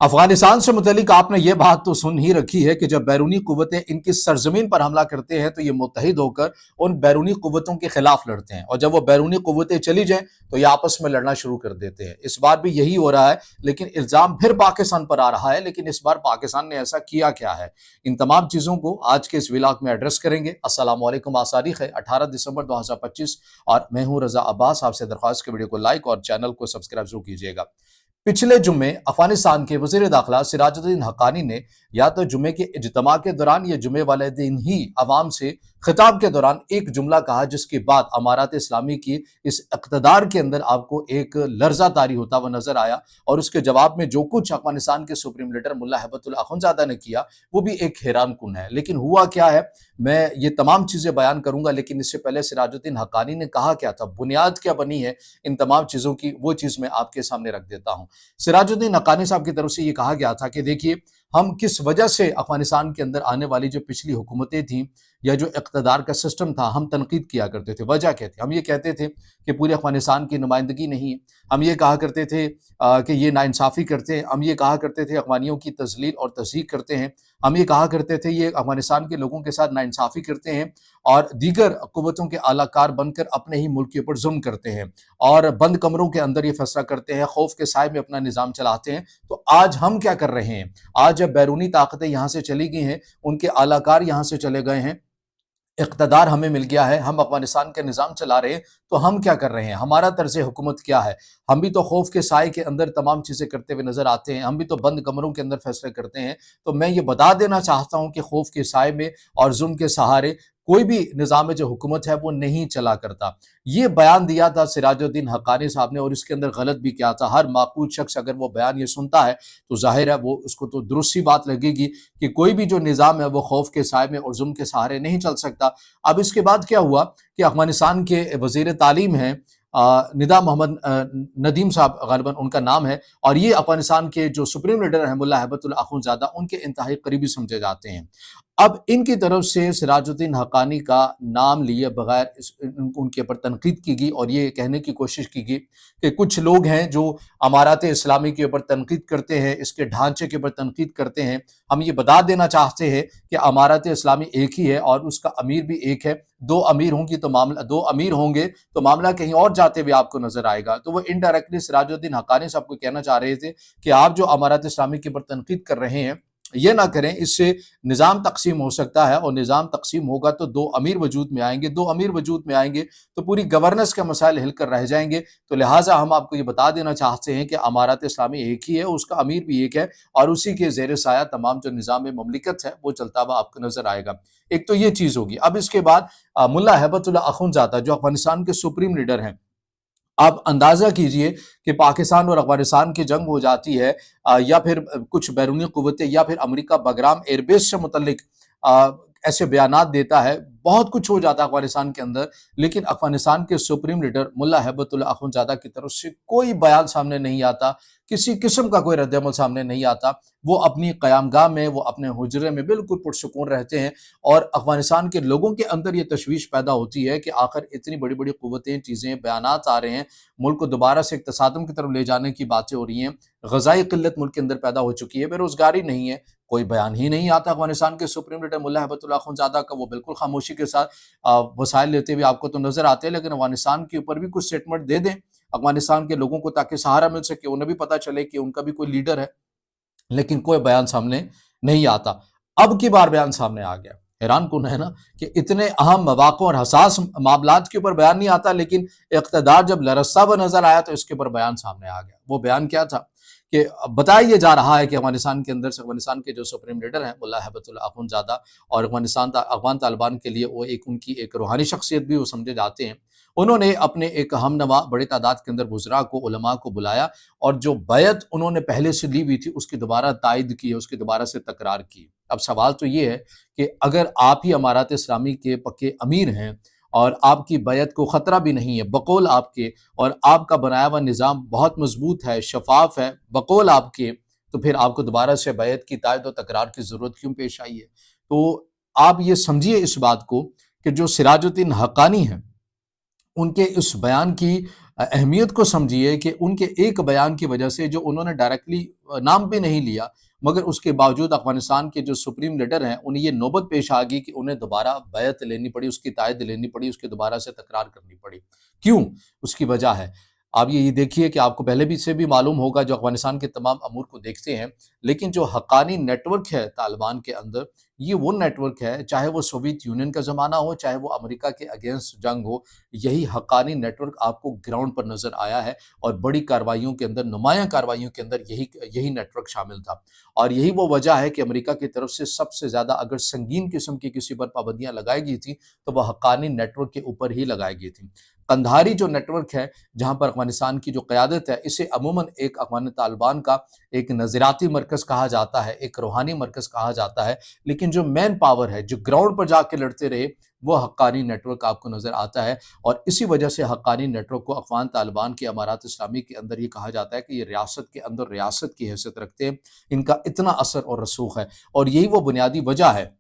افغانستان سے متعلق آپ نے یہ بات تو سن ہی رکھی ہے کہ جب بیرونی قوتیں ان کی سرزمین پر حملہ کرتے ہیں تو یہ متحد ہو کر ان بیرونی قوتوں کے خلاف لڑتے ہیں، اور جب وہ بیرونی قوتیں چلی جائیں تو یہ آپس میں لڑنا شروع کر دیتے ہیں۔ اس بار بھی یہی ہو رہا ہے، لیکن الزام پھر پاکستان پر آ رہا ہے۔ لیکن اس بار پاکستان نے ایسا کیا ہے، ان تمام چیزوں کو آج کے اس ولاگ میں ایڈریس کریں گے۔ السلام علیکم، آج تاریخ ہے 18 دسمبر 2025 اور میں ہوں رضا عباس۔ آپ سے درخواست کہ ویڈیو کو لائک اور چینل کو سبسکرائب ضرور کیجیے گا۔ پچھلے جمعے افغانستان کے وزیر داخلہ سراج الدین حقانی نے یا تو جمعے کے اجتماع کے دوران یا جمعے والے دن ہی عوام سے خطاب کے دوران ایک جملہ کہا، جس کے بعد امارات اسلامی کی اس اقتدار کے اندر آپ کو ایک لرزہ طاری ہوتا ہوا نظر آیا، اور اس کے جواب میں جو کچھ افغانستان کے سپریم لیڈر ملا ہیبت اللہ اخندزادہ نے کیا وہ بھی ایک حیران کن ہے۔ لیکن ہوا کیا ہے، میں یہ تمام چیزیں بیان کروں گا، لیکن اس سے پہلے سراج الدین حقانی نے کہا کیا تھا، بنیاد کیا بنی ہے ان تمام چیزوں کی، وہ چیز میں آپ کے سامنے رکھ دیتا ہوں۔ سراج الدین حقانی صاحب کی طرف سے یہ کہا گیا تھا کہ دیکھیے، ہم کس وجہ سے افغانستان کے اندر آنے والی جو پچھلی حکومتیں تھیں یا جو اقتدار کا سسٹم تھا، ہم تنقید کیا کرتے تھے۔ وجہ کیا تھی؟ ہم یہ کہتے تھے کہ پورے افغانستان کی نمائندگی نہیں ہے، ہم یہ کہا کرتے تھے کہ یہ ناانصافی کرتے ہیں، ہم یہ کہا کرتے تھے افغانیوں کی تذلیل اور تضحیک کرتے ہیں، ہم یہ کہا کرتے تھے یہ افغانستان کے لوگوں کے ساتھ ناانصافی کرتے ہیں اور دیگر قوتوں کے اعلی کار بن کر اپنے ہی ملک کے اوپر ظلم کرتے ہیں اور بند کمروں کے اندر یہ فیصلہ کرتے ہیں، خوف کے سائے میں اپنا نظام چلاتے ہیں۔ تو آج ہم کیا کر رہے ہیں؟ آج جب بیرونی طاقتیں یہاں سے چلی گئی ہیں، ان کے اعلی کار یہاں سے چلے گئے ہیں، اقتدار ہمیں مل گیا ہے، ہم افغانستان کا نظام چلا رہے ہیں، تو ہم کیا کر رہے ہیں؟ ہمارا طرز حکومت کیا ہے؟ ہم بھی تو خوف کے سائے کے اندر تمام چیزیں کرتے ہوئے نظر آتے ہیں، ہم بھی تو بند کمروں کے اندر فیصلے کرتے ہیں۔ تو میں یہ بتا دینا چاہتا ہوں کہ خوف کے سائے میں اور ظلم کے سہارے کوئی بھی نظام جو حکومت ہے وہ نہیں چلا کرتا۔ یہ بیان دیا تھا سراج الدین حقانی صاحب نے، اور اس کے اندر غلط بھی کیا تھا۔ ہر معقول شخص اگر وہ بیان یہ سنتا ہے تو ظاہر ہے وہ اس کو تو درست سی بات لگے گی کہ کوئی بھی جو نظام ہے وہ خوف کے سائے میں اور ظلم کے سہارے نہیں چل سکتا۔ اب اس کے بعد کیا ہوا کہ افغانستان کے وزیر تعلیم ہیں ندا محمد ندیم صاحب، غالباً ان کا نام ہے، اور یہ افغانستان کے جو سپریم لیڈر ہیں ملا ہیبت اللہ اخندزادہ، ان کے انتہائی قریبی سمجھے جاتے ہیں۔ اب ان کی طرف سے سراج الدین حقانی کا نام لیے بغیر ان کے اوپر تنقید کی گئی، اور یہ کہنے کی کوشش کی گئی کہ کچھ لوگ ہیں جو امارات اسلامی کے اوپر تنقید کرتے ہیں، اس کے ڈھانچے کے اوپر تنقید کرتے ہیں۔ ہم یہ بتا دینا چاہتے ہیں کہ امارات اسلامی ایک ہی ہے اور اس کا امیر بھی ایک ہے۔ دو امیر ہوں گے تو معاملہ کہیں اور جاتے ہوئے آپ کو نظر آئے گا۔ تو وہ انڈائریکٹلی سراج الدین حقانی صاحب کو کہنا چاہ رہے تھے کہ آپ جو امارات اسلامی کے اوپر تنقید کر رہے ہیں یہ نہ کریں، اس سے نظام تقسیم ہو سکتا ہے، اور نظام تقسیم ہوگا تو دو امیر وجود میں آئیں گے، دو امیر وجود میں آئیں گے تو پوری گورننس کے مسائل ہل کر رہ جائیں گے۔ تو لہٰذا ہم آپ کو یہ بتا دینا چاہتے ہیں کہ امارات اسلامی ایک ہی ہے، اس کا امیر بھی ایک ہے، اور اسی کے زیر سایہ تمام جو نظام مملکت ہے وہ چلتا ہوا آپ کو نظر آئے گا۔ ایک تو یہ چیز ہوگی۔ اب اس کے بعد ملا ہیبت اللہ اخندزادہ جو افغانستان کے سپریم لیڈر ہیں، آپ اندازہ کیجئے کہ پاکستان اور افغانستان کی جنگ ہو جاتی ہے، یا پھر کچھ بیرونی قوتیں یا پھر امریکہ بگرام ایئر بیس سے متعلق ایسے بیانات دیتا ہے، بہت کچھ ہو جاتا ہے افغانستان کے اندر، لیکن افغانستان کے سپریم لیڈر ملا ہیبت اللہ اخندزادہ کی طرف سے کوئی بیان سامنے نہیں آتا، کسی قسم کا کوئی رد عمل سامنے نہیں آتا۔ وہ اپنی قیام گاہ میں، وہ اپنے حجرے میں بالکل پرسکون رہتے ہیں، اور افغانستان کے لوگوں کے اندر یہ تشویش پیدا ہوتی ہے کہ آخر اتنی بڑی بڑی قوتیں، چیزیں، بیانات آ رہے ہیں، ملک کو دوبارہ سے ایک تصادم کی طرف لے جانے کی باتیں ہو رہی ہیں، غذائی قلت ملک کے اندر پیدا ہو چکی ہے، بے روزگاری نہیں ہے، کوئی بیان ہی نہیں آتا افغانستان کے سپریم لیڈر ملا ہیبت اللہ اخندزادہ کا۔ وہ بالکل خاموشی کے ساتھ وسائل لیتے ہوئے آپ کو تو نظر آتے ہیں، لیکن افغانستان کے اوپر بھی کچھ سٹیٹمنٹ دے دیں افغانستان کے لوگوں کو، تاکہ سہارا مل سکے، انہیں بھی پتہ چلے کہ ان کا بھی کوئی لیڈر ہے، لیکن کوئی بیان سامنے نہیں آتا۔ اب کی بار بیان سامنے آ گیا۔ حیران کن ہے نا کہ اتنے اہم مواقع اور حساس معاملات کے اوپر بیان نہیں آتا، لیکن اقتدار جب لرزتا ہوا نظر آیا تو اس کے اوپر بیان سامنے آ گیا۔ وہ بیان کیا تھا کہ بتایا یہ جا رہا ہے کہ افغانستان کے اندر سے افغانستان کے جو سپریم لیڈر ہیں ملا ہیبت اللہ اخندزادہ، اور افغان طالبان کے لیے وہ ان کی ایک روحانی شخصیت بھی وہ سمجھے جاتے ہیں، انہوں نے اپنے ایک ہم نوا بڑی تعداد کے اندر وزراء کو، علماء کو بلایا، اور جو بیعت انہوں نے پہلے سے لی ہوئی تھی اس کی دوبارہ تائید کی، اس کی دوبارہ سے تکرار کی۔ اب سوال تو یہ ہے کہ اگر آپ ہی امارات اسلامی کے پکے امیر ہیں اور آپ کی بیعت کو خطرہ بھی نہیں ہے بقول آپ کے، اور آپ کا بنایا ہوا نظام بہت مضبوط ہے، شفاف ہے بقول آپ کے، تو پھر آپ کو دوبارہ سے بیعت کی تائید و تکرار کی ضرورت کیوں پیش آئی ہے؟ تو آپ یہ سمجھیے اس بات کو کہ جو سراج الدین حقانی ہیں، ان کے اس بیان کی अहमियत को समझिए कि उनके एक बयान की वजह से, जो उन्होंने डायरेक्टली नाम भी नहीं लिया, मगर उसके बावजूद अफगानिस्तान के जो सुप्रीम लीडर हैं, उन्हें ये नौबत पेश आ गई कि उन्हें दोबारा बैत लेनी पड़ी, उसकी तायद लेनी पड़ी, उसकी दोबारा से तकरार करनी पड़ी। क्यों? उसकी वजह है, आप ये देखिए कि आपको पहले भी से भी मालूम होगा, जो अफगानिस्तान के तमाम अमूर को देखते हैं, लेकिन जो हक्कानी नेटवर्क है तालिबान के अंदर, ये वो नेटवर्क है, चाहे वो सोवियत यूनियन का ज़माना हो, चाहे वो अमेरिका के अगेंस्ट जंग हो, यही हक्कानी नेटवर्क आपको ग्राउंड पर नज़र आया है। और बड़ी कार्रवाइयों के अंदर, नुमायाँ कार्रवाइयों के अंदर यही यही नेटवर्क शामिल था। और यही वो वजह है कि अमेरिका की तरफ से सबसे ज़्यादा अगर संगीन किस्म की किसी पर पाबंदियाँ लगाई गई थी, तो वह हक्कानी नेटवर्क के ऊपर ही लगाई गई थी। कंधारी जो नेटवर्क है, जहाँ पर अफ़गानिस्तान की जो क़यादत है, इसे अमूमन एक अफ़गान तालिबान का एक नज़रियाती मरकज़ कहा जाता है, एक रूहानी मरकज़ कहा जाता है, लेकिन जो मैन पावर है, जो ग्राउंड पर जाके लड़ते रहे, वो हक्कानी नेटवर्क आपको नज़र आता है। और इसी वजह से हक्कानी नेटवर्क को अफ़गान तालिबान के अमारात इस्लामी के अंदर ये कहा जाता है कि ये रियासत के अंदर रियासत की हैसियत रखते हैं, इनका इतना असर और रसूख है। और यही वो बुनियादी वजह है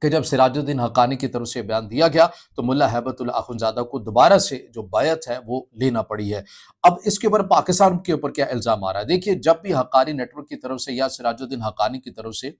कि जब सिराजुद्दीन हक्कानी की तरफ से बयान दिया गया, तो मुल्ला हैबतुल्लाह अख़ुंज़ादा को दोबारा से जो बैत है वो लेना पड़ी है। अब इसके ऊपर पाकिस्तान के ऊपर क्या इल्ज़ाम आ रहा है? देखिए, जब भी हक्कानी नेटवर्क की तरफ से या सिराजुद्दीन हक्कानी की तरफ से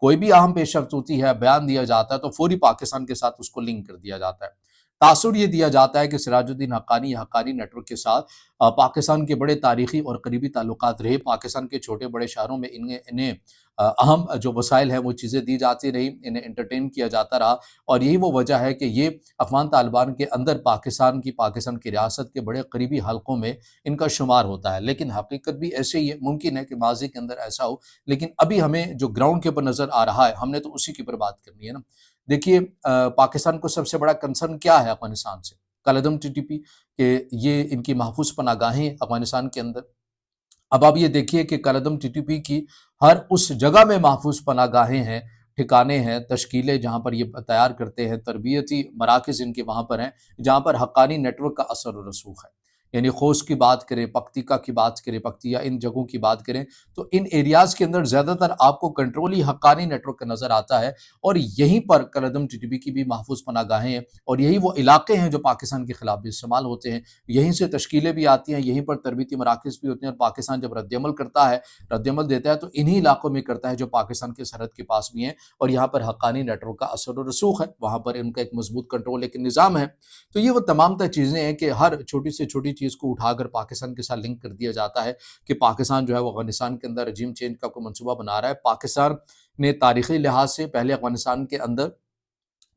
कोई भी अहम पेशरफ्त होती है, बयान दिया जाता है, तो फ़ौरी पाकिस्तान के साथ उसको लिंक कर दिया जाता है। तासुर ये दिया जाता है कि सिराजुद्दीन हक्कानी हक्कानी नेटवर्क के साथ पाकिस्तान के बड़े तारीख़ी और करीबी ताल्लुकात रहे। पाकिस्तान के छोटे-बड़े शहरों में इन्हें इन्हें अहम जो वसाइल हैं वो चीज़ें दी जाती रही, इन्हें एंटरटेन किया जाता रहा। और यही वो वजह है कि ये अफ़गान तालिबान के अंदर पाकिस्तान की रियासत के बड़े करीबी हलकों में इनका शुमार होता है। लेकिन हकीकत भी ऐसे ही है, मुमकिन है कि माज़ी के अंदर ऐसा हो, लेकिन अभी हमें जो ग्राउंड के ऊपर नज़र आ रहा है, हमने तो उसी के ऊपर बात करनी है ना। देखिए, पाकिस्तान को सबसे बड़ा कंसर्न क्या है अफ़गानिस्तान से? कलअदम टीटीपी, कि ये इनकी महफूज़ पनाहगाहें अफ़गानिस्तान के अंदर। अब आप ये देखिए कि कलअदम टीटीपी की हर उस जगह में महफूज़ पनाहगाहें हैं, ठिकाने हैं, तश्कीलें जहाँ पर ये तैयार करते हैं, तरबियती मराकज़ इनके वहाँ पर हैं, जहाँ पर हक्कानी नेटवर्क का असर और रसूख़ है। यानी खोस की बात करें, पक्तिका की बात करें, पक्तिया, इन जगहों की बात करें, तो इन एरियाज़ के अंदर ज़्यादातर आपको कंट्रोल ही हक्कानी नेटवर्क का नज़र आता है। और यहीं पर कलअदम टीटीपी की भी महफूज़ पनाहगाहें हैं, और यही वो इलाके हैं जो पाकिस्तान के खिलाफ भी इस्तेमाल होते हैं। यहीं से तश्कीलें भी आती हैं, यहीं पर तरबीती मराकज़ भी होते हैं, और पाकिस्तान जब रद्दअमल करता है, रद्दअमल देता है, तो इन्हीं इलाकों में करता है जो पाकिस्तान की सरहद के पास भी हैं। और यहाँ पर हक्कानी नेटवर्क का असर और रसूख़ है, वहाँ पर इनका एक मज़बूत कंट्रोल, एक निज़ाम है। तो ये वो तमाम तर चीज़ें हैं कि हर छोटी से छोटी चीज़ को उठाकर पाकिस्तान के साथ लिंक कर दिया जाता है कि पाकिस्तान जो है वो अफ़गानिस्तान के अंदर रजीम चेंज का कोई मंसूबा बना रहा है। पाकिस्तान ने तारीख़ी लिहाज से पहले अफ़गानिस्तान के अंदर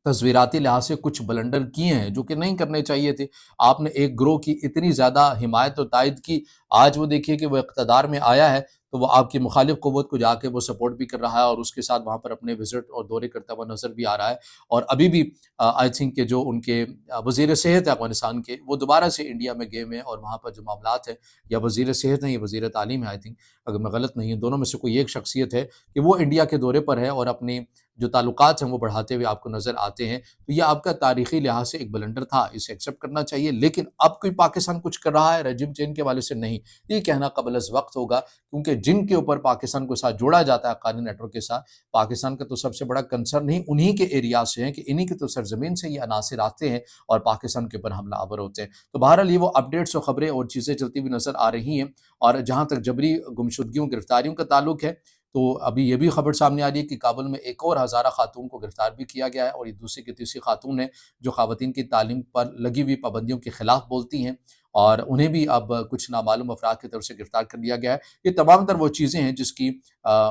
तस्वीराती लिहाज से कुछ ब्लंडर किए हैं, जो कि नहीं करने चाहिए थे। आपने एक ग्रोह की इतनी ज़्यादा हिमायत और तायद की, आज वो देखिए कि वो इक़्तिदार में आया है, तो वो आपकी मुखालिफ क़ुव्वत को जाके वो सपोर्ट भी कर रहा है, और उसके साथ वहाँ पर अपने विज़िट और दौरे करता हुआ नज़र भी आ रहा है। और अभी भी आई थिंक कि जो उनके वज़ीर सेहत है अफ़गानिस्तान के, वो दोबारा से इंडिया में गए हुए हैं, और वहाँ पर जो मामलात हैं, या वज़ीर सेहत हैं या वज़ीर तालीम है, आई थिंक, अगर मैं गलत नहीं हूँ, दोनों में से कोई एक शख्सियत है कि वो इंडिया के दौरे पर है, और अपनी जो ताल्लुकात हैं वो बढ़ाते हुए आपको नज़र आते हैं। तो ये आपका तारीख़ी लिहाज से एक ब्लंडर था, इसे एक्सेप्ट करना चाहिए। लेकिन अब कोई पाकिस्तान कुछ कर रहा है रजीम चेंज के हवाले से? नहीं, ये कहना क़ब्ल-अज़-वक़्त होगा, क्योंकि जिनके ऊपर पाकिस्तान को साथ जोड़ा जाता है हक्कानी नेटवर्क के साथ, पाकिस्तान का तो सबसे बड़ा कंसर्न ही उन्हीं के एरिया से है कि इन्हीं की तो सरज़मीन से ये अनासिर आते हैं और पाकिस्तान के ऊपर हमला आवर होते हैं। तो बहरहाल ये वो अपडेट्स और ख़बरें और चीज़ें चलती हुई नज़र आ रही हैं। और जहाँ तक जबरी गुमशुदगियों, गिरफ़्तारियों का ताल्लुक है, तो अभी ये भी खबर सामने आ रही है कि काबुल में एक और हज़ारा खातून को गिरफ़्तार भी किया गया है, और ये दूसरी की तीसरी खातून है जो ख़वातीन की तालीम पर लगी हुई पाबंदियों के ख़िलाफ़ बोलती हैं, और उन्हें भी अब कुछ नामालूम अफ़राद की तरफ से गिरफ़्तार कर लिया गया है। ये तमाम तर वो चीज़ें हैं जिसकी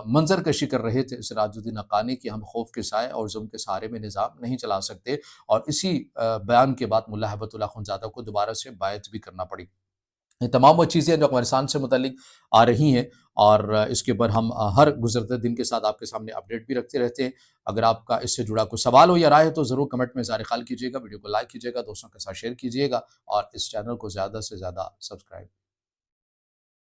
मंज़र कशी कर रहे थे सिराजुद्दीन हक्कानी कि हम खौफ के साए और ज़ुल्म के सहारे में निज़ाम नहीं चला सकते, और इसी बयान के बाद मुल्ला हैबतुल्लाह अख़ुंज़ादा को दोबारा से बैत भी करना पड़ी। ये तमाम वो चीज़ें जो अफ़गानिस्तान से मुतल्लिक़ आ रही हैं, और इसके ऊपर हम हर गुज़रते दिन के साथ आपके सामने अपडेट भी रखते रहते हैं। अगर आपका इससे जुड़ा कोई सवाल हो या राय हो, तो ज़रूर कमेंट में इज़हार-ए-ख़याल कीजिएगा, वीडियो को लाइक कीजिएगा, दोस्तों के साथ शेयर कीजिएगा, और इस चैनल को ज़्यादा से ज़्यादा सब्सक्राइब